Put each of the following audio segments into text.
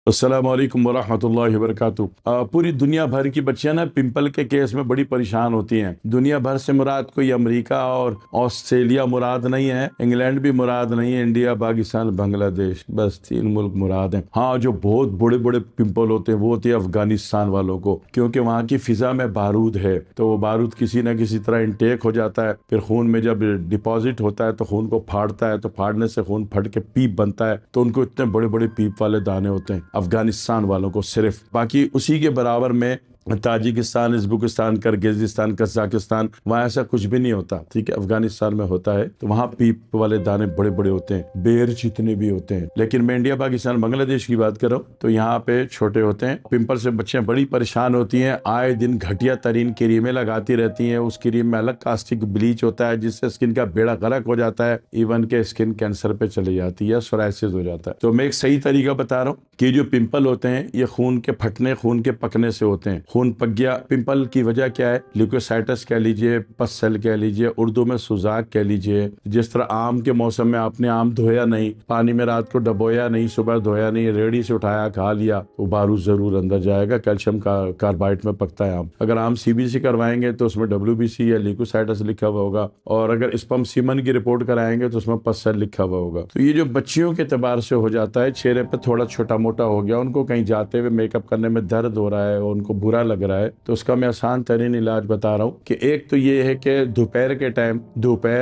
अस्सलाम वालेकुम वरहमतुल्लाहि वबरकातुहू। पूरी दुनिया भर की बच्चियां ना पिंपल के केस में बड़ी परेशान होती हैं। दुनिया भर से मुराद कोई अमेरिका और ऑस्ट्रेलिया मुराद नहीं है, इंग्लैंड भी मुराद नहीं है, इंडिया, पाकिस्तान, बांग्लादेश, बस 3 मुल्क मुराद हैं। हाँ, जो बहुत बड़े बड़े पिंपल होते हैं वो होते हैं अफगानिस्तान वालों को, क्योंकि वहाँ की फिजा में बारूद है, तो वो बारूद किसी न किसी तरह इंटेक हो जाता है, फिर खून में जब डिपॉजिट होता है तो खून को फाड़ता है, तो फाड़ने से खून फट के पीप बनता है, तो उनको इतने बड़े बड़े पीप वाले दाने होते हैं अफगानिस्तान वालों को सिर्फ। बाकी उसी के बराबर में ताजिकिस्तान, उज़्बेकिस्तान, किर्गिज़स्तान, कज़ाकिस्तान, वहाँ ऐसा कुछ भी नहीं होता। ठीक है, अफगानिस्तान में होता है, तो वहाँ पीप वाले दाने बड़े बड़े होते हैं, बेर जितने भी होते हैं। लेकिन मैं इंडिया, पाकिस्तान, बांग्लादेश की बात कर रहा हूँ, तो यहाँ पे छोटे होते हैं। पिंपल से बच्चियां बड़ी परेशान होती हैं, आए दिन घटिया तरीन क्रीमें लगाती रहती हैं। उस क्रीम में अलग कास्टिक ब्लीच होता है जिससे स्किन का बेड़ा गर्क हो जाता है, इवन के स्किन कैंसर पे चली जाती है, सोराइसिस हो जाता है। तो मैं एक सही तरीका बता रहा हूँ कि जो पिंपल होते हैं ये खून के फटने, खून के पकने से होते हैं। खून पक गया, पिंपल की वजह क्या है? ल्यूकोसाइटस कह लीजिए, पस सेल कह लीजिए, उर्दू में सुजाक कह लीजिए। जिस तरह आम के मौसम में आपने आम धोया नहीं, पानी में रात को डबोया नहीं, सुबह धोया नहीं, रेड़ी से उठाया खा लिया, तो बारूद जरूर अंदर जाएगा। कैल्शियम का कार्बाइड में पकता है आम। अगर आम सीबीसी करवाएंगे तो उसमें डब्ल्यूबीसी या ल्यूकोसाइटस लिखा हुआ होगा, और अगर स्पम सीमन की रिपोर्ट कराएंगे तो उसमें पस सेल लिखा हुआ होगा। तो ये जो बच्चियों के एतबार से हो जाता है, चेहरे पे थोड़ा छोटा मोटा हो गया, उनको कहीं जाते हुए मेकअप करने में दर्द हो रहा है, उनको बुरा लग रहा है, तो उसका मैं आसान तरीन इलाज बता रहा हूँ कि एक तो ये है कि दोपहर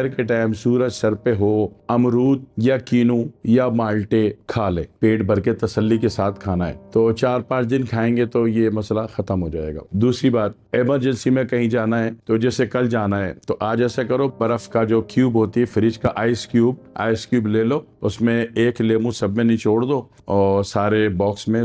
के टाइम सूरज सर पे हो, अमरूद या कीनू या माल्टे खा ले, पेट भर के तसल्ली के साथ खाना है, तो 4-5 दिन खाएंगे तो ये मसला खत्म हो जाएगा। दूसरी बात, इमरजेंसी में कहीं जाना है, तो जैसे कल जाना है तो आज ऐसा करो, बर्फ का जो क्यूब होती है फ्रिज का, आइस क्यूब ले लो, उसमें एक लेमू सब में निचोड़ दो और सारे बॉक्स में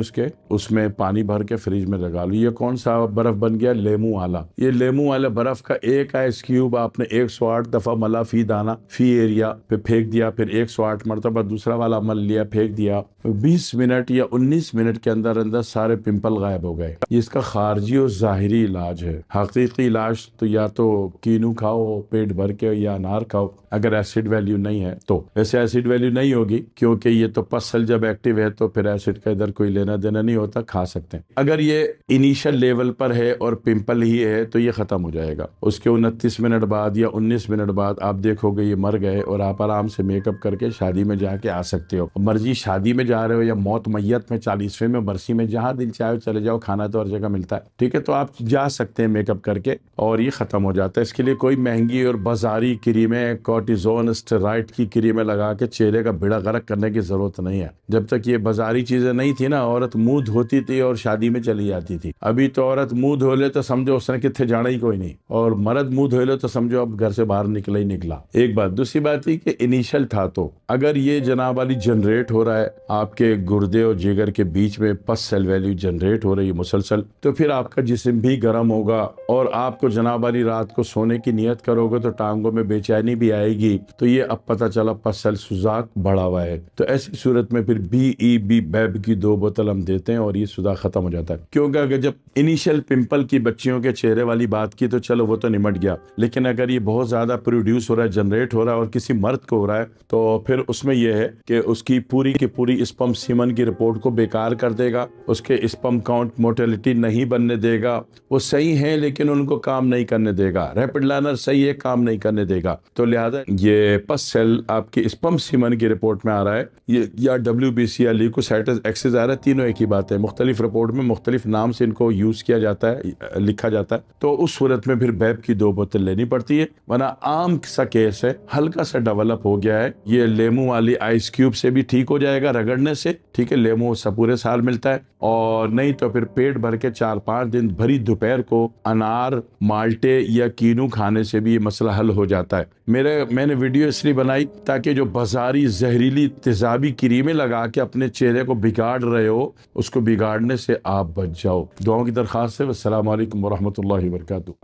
उसमें पानी भर के फ्रिज में लगा लो। ये कौन सा बर्फ बन गया? लेमू वाला। ये लेमू वाले बर्फ का एक आइस क्यूब आपने 108 दफा मला फी दाना, फी एरिया पे फेंक दिया, फिर 108 मरतबा दूसरा वाला मल लिया, फेंक दिया, 20 मिनट या 19 मिनट के अंदर अंदर सारे पिंपल गायब हो गए। ये इसका खारजी और जाहिरी इलाज है। हकीकी इलाज तो या तो कीनू खाओ पेट भर के, या अनार खाओ अगर एसिड वैल्यू नहीं है तो। वैसे एसिड वैल्यू नहीं होगी क्योंकि ये तो पसल जब एक्टिव है तो फिर एसिड का इधर कोई लेना देना नहीं होता, खा सकते हैं। अगर ये इनिशियल लेवल पर है और पिंपल ही है तो ये खत्म हो जाएगा। उसके 29 मिनट बाद या 19 मिनट बाद आप देखोगे ये मर गए, और आप आराम से मेकअप करके शादी में जाके आ सकते हो। मर्जी शादी में जा रहे हो या मौत मैयत में, 40वें में, बरसी में, जहां दिल चाहे चले जाओ, खाना तो हर जगह मिलता है। ठीक है, तो आप जा सकते हैं मेकअप करके और ये खत्म हो जाता है। इसके लिए कोई महंगी और बाजारी क्रीमें, कॉर्टिजोन, स्टेरॉइड की क्रीमें लगा के चेहरे का बेड़ा गर्क करने की जरूरत नहीं है। जब तक ये बाजारी चीजें नहीं थी ना, औरत मुंह धोती थी और शादी में चली जाती थी। अभी तो औरत मुंह धो ले तो समझो उसने कितने जाना ही कोई नहीं, और मर्द मुंह धो ले तो समझो अब घर से बाहर निकला ही निकला। एक बात। दूसरी बात है कि इनिशियल था, तो अगर ये जनाब वाली जनरेट हो रहा है, आपके गुर्दे और जिगर के बीच में पस सेल वैल्यू जनरेट हो रही है मुसलसल, तो फिर आपका जिस्म भी गर्म होगा, और आपको जनाब वाली रात को सोने की नियत करोगे तो टांगों में बेचैनी भी आएगी, तो ये अब पता चला पस सेल सुजाक बढ़ा हुआ है। तो ऐसी सूरत में फिर BEB बेब की 2 बोतल हम देते हैं और ये सुजाक खत्म हो जाता है। क्योंकि अगर जब इनिशियल पिंपल की बच्चियों के चेहरे वाली बात की तो चलो वो तो निमट गया, लेकिन अगर ये बहुत ज्यादा प्रोड्यूस हो रहा है, जनरेट हो रहा है और किसी मर्द को हो रहा है, तो फिर उसमें यह है कि उसकी पूरी की पूरी स्पर्म सीमन की रिपोर्ट को बेकार कर देगा, उसके स्पर्म काउंट मोर्टेलिटी नहीं बनने देगा। वो सही है लेकिन उनको काम नहीं करने देगा। रैपिड लर्नर सही है, काम नहीं करने देगा। तो लिहाजा ये पस सेल आपकी स्पर्म सीमन की रिपोर्ट में आ रहा है, ये या WBC या ल्यूकोसाइटस एक्सिस आ रहा है, तीनों एक ही बात है। मुख्तलिफ रिपोर्ट में मुख्तलिफ नाम से इनको यूज किया जाता है, लिखा जाता है। तो उस सूरत में फिर बेब की 2 बोतल लेनी पड़ती है, वरना आम सा केस है, हल्का सा डेवलप हो गया है, ये लेमू वाली आइस क्यूब से भी ठीक हो जाएगा रगड़ने से। ठीक है, लेमू सब पूरे साल मिलता है, और नहीं तो फिर पेट भर के 4-5 दिन भरी दोपहर को अनार, माल्टे या कीनू खाने से भी ये मसला हल हो जाता है। मैंने वीडियो इसलिए बनाई ताकि जो बाजारी जहरीली तेजाबी क्रीमें लगा के अपने चेहरे को बिगाड़ रहे हो, उसको बिगाड़ने से आप बच जाओ। दुआओं की दरखास्त है। अस्सलाम वालेकुम वरहमतुल्लाहि वबरकातुहू।